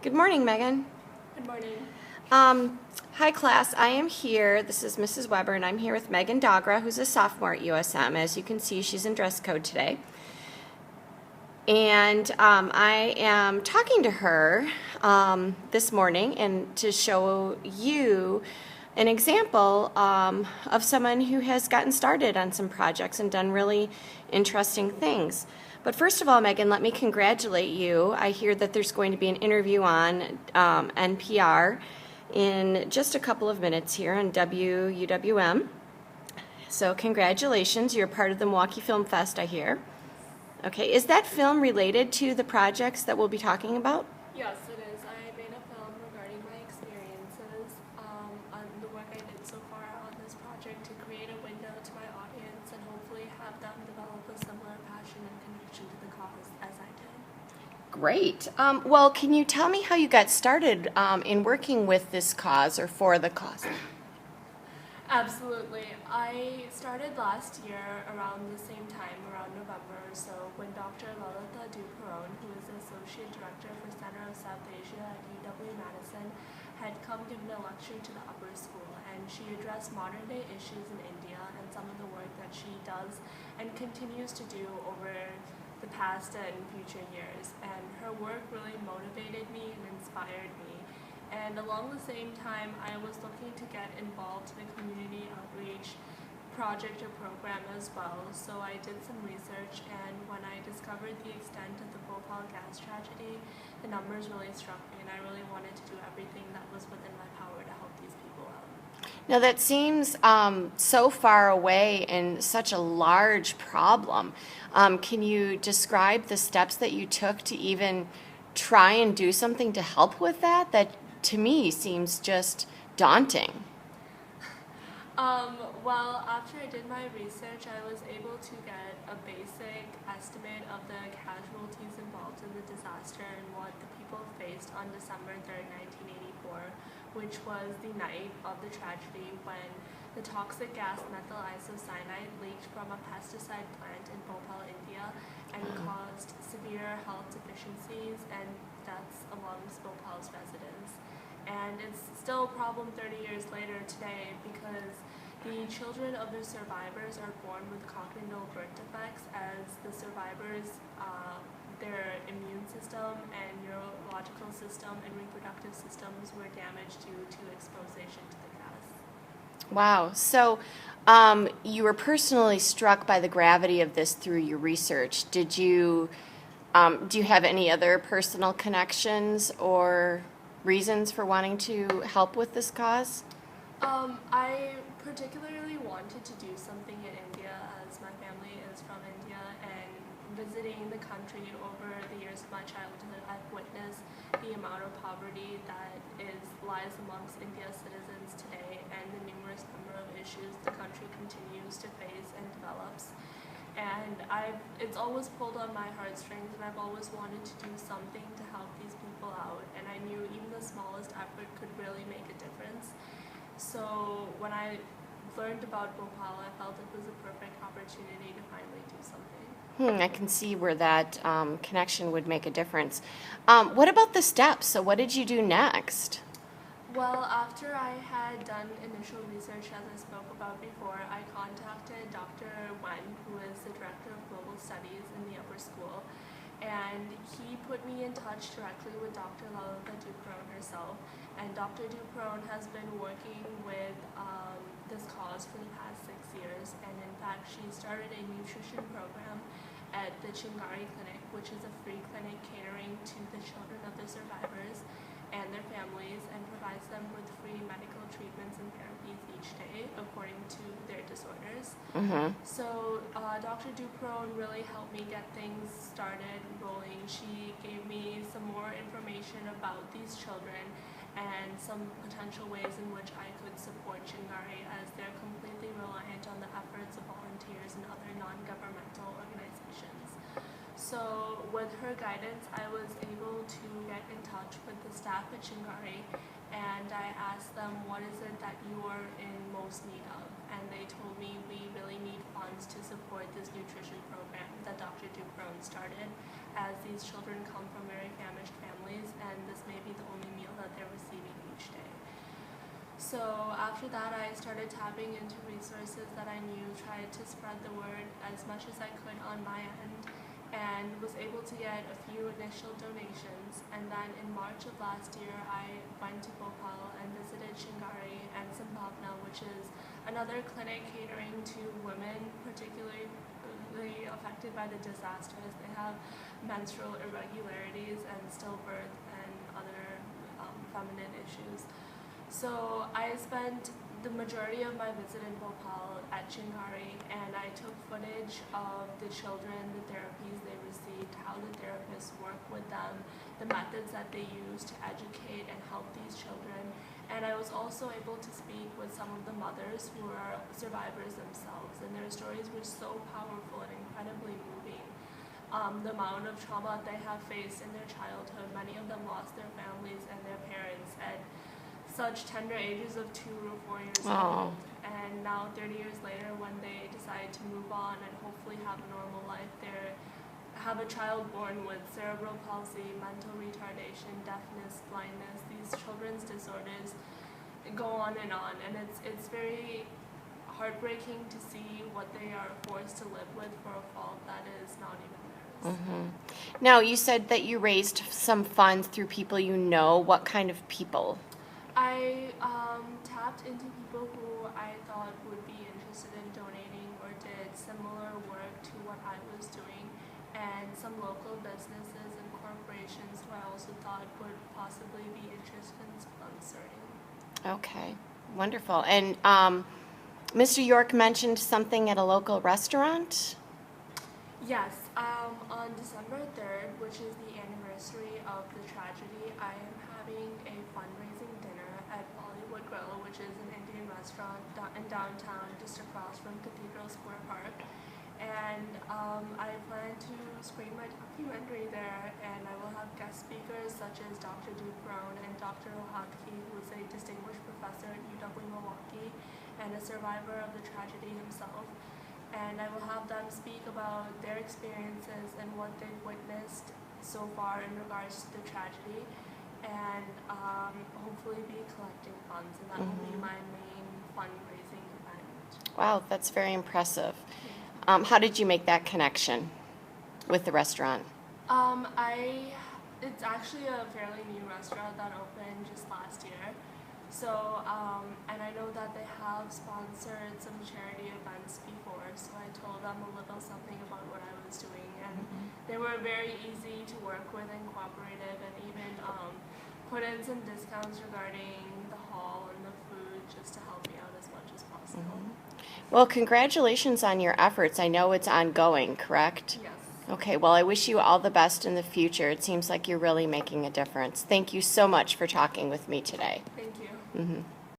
Good morning, Megan. Good morning. Hi, class. I am here. This is Mrs. Weber, and I'm here with Megan Dogra, who's a sophomore at USM. As you can see, she's in dress code today. And I am talking to her this morning and to show you an example of someone who has gotten started on some projects and done really interesting things. But first of all, Megan, let me congratulate you. I hear that there's going to be an interview on NPR in just a couple of minutes here on WUWM. So congratulations, you're part of the Milwaukee Film Fest, I hear. Okay, is that film related to the projects that we'll be talking about? Yes, it is. I made a film regarding my experiences on the work I did so far on this project to create a window to my audience and hopefully have them develop a similar passion and connection to the cause as I did. Great. Well, can you tell me how you got started in working with this cause or for the cause? Absolutely. I started last year around the same time, around November or so, when Dr. Lalita Duperon, who is the Associate Director for Center of South Asia at UW-Madison, had come given a lecture to the upper school, and she addressed modern-day issues in India and some of the work that she does and continues to do over the past and future years. And her work really motivated me and inspired me. And along the same time, I was looking to get involved in a community outreach project or program as well. So I did some research, and when I discovered the extent of the Bhopal gas tragedy, the numbers really struck me, and I really wanted to do everything that was within my power to help these people out. Now that seems so far away and such a large problem. Can you describe the steps that you took to even try and do something to help with that? That to me seems just daunting. Well, after I did my research, I was able to get a basic estimate of the casualties involved in the disaster and what the people faced on December 3rd, 1984, which was the night of the tragedy when the toxic gas methyl isocyanide leaked from a pesticide plant in Bhopal, India, and caused severe health deficiencies and deaths amongst Bhopal's residents. And it's still a problem 30 years later today because the children of the survivors are born with congenital birth defects, as the survivors, their immune system and neurological system and reproductive systems were damaged due to exposition to the gas. Wow. So you were personally struck by the gravity of this through your research. Do you have any other personal connections or reasons for wanting to help with this cause? I particularly wanted to do something in India, as my family is from India, and visiting the country over the years of my childhood, I've witnessed the amount of poverty that lies amongst India's citizens today and the numerous number of issues the country continues to face and develops. And it's always pulled on my heartstrings, and I've always wanted to do something to help these people out, and I knew even the smallest effort could really make a difference. So when I learned about Bhopal, I felt it was a perfect opportunity to finally do something. I can see where that connection would make a difference. What about the steps? So what did you do next? Well, after I had done initial research, as I spoke about before, I contacted Dr. Wen, who is the Director of Global Studies in the upper school, and he put me in touch directly with Dr. Lalita Duperon herself. And Dr. Duperon has been working with this cause for the past 6 years, and in fact she started a nutrition program at the Chingari Clinic, which is a free clinic catering to the children of the survivors and their families, and provides them with free medical treatments and therapies each day according to their disorders. So Dr. Duperon really helped me get things started rolling. She gave me some more information about these children and some potential ways in which I could support Chingari, as they're completely reliant on the efforts of volunteers and other non-governmental organizations. So with her guidance, I was able to get in touch with the staff at Chingari, and I asked them, what is it that you are in most need of? And they told me we really need funds to support this nutrition program that Dr. Duperon started, as these children come from very famished families, and this may be the So after that, I started tapping into resources that I knew, tried to spread the word as much as I could on my end, and was able to get a few initial donations. And then in March of last year, I went to Bhopal and visited Shingari and Sambhavna, which is another clinic catering to women particularly affected by the disasters. They have menstrual irregularities and stillbirth and other feminine issues. So I spent the majority of my visit in Bhopal at Chingari, and I took footage of the children, the therapies they received, how the therapists work with them, the methods that they use to educate and help these children. And I was also able to speak with some of the mothers who are survivors themselves, and their stories were so powerful and incredibly moving. The amount of trauma they have faced in their childhood, many of them lost their families and their parents at such tender ages of 2 or 4 years old. And now 30 years later, when they decide to move on and hopefully have a normal life, they have a child born with cerebral palsy, mental retardation, deafness, blindness. These children's disorders go on, and it's very heartbreaking to see what they are forced to live with for a fault that is not even theirs. Now, you said that you raised some funds through people you know. What kind of people? I tapped into people who I thought would be interested in donating or did similar work to what I was doing, and some local businesses and corporations who I also thought would possibly be interested in sponsoring. Okay, wonderful. And Mr. York mentioned something at a local restaurant? Yes, on December 3rd, which is the anniversary of the tragedy, I am having a fundraising dinner at Bollywood Grill, which is an Indian restaurant in downtown, just across from Cathedral Square Park. And I plan to screen my documentary there, and I will have guest speakers such as Dr. Duke Brown and Dr. Rohatki, who is a distinguished professor at UW-Milwaukee and a survivor of the tragedy himself. And I will have them speak about their experiences and what they've witnessed so far in regards to the tragedy, and hopefully be collecting funds, and that will be my main fundraising event. Wow, that's very impressive. How did you make that connection with the restaurant? It's actually a fairly new restaurant that opened just last year. So, and I know that they have sponsored some charity events before, so I told them a little something about what I was doing, and they were very easy to work with and cooperative, and even put in some discounts regarding the hall and the food just to help me out as much as possible. Well, congratulations on your efforts. I know it's ongoing, correct? Yes. Okay, well, I wish you all the best in the future. It seems like you're really making a difference. Thank you so much for talking with me today. Thank you. Mm-hmm.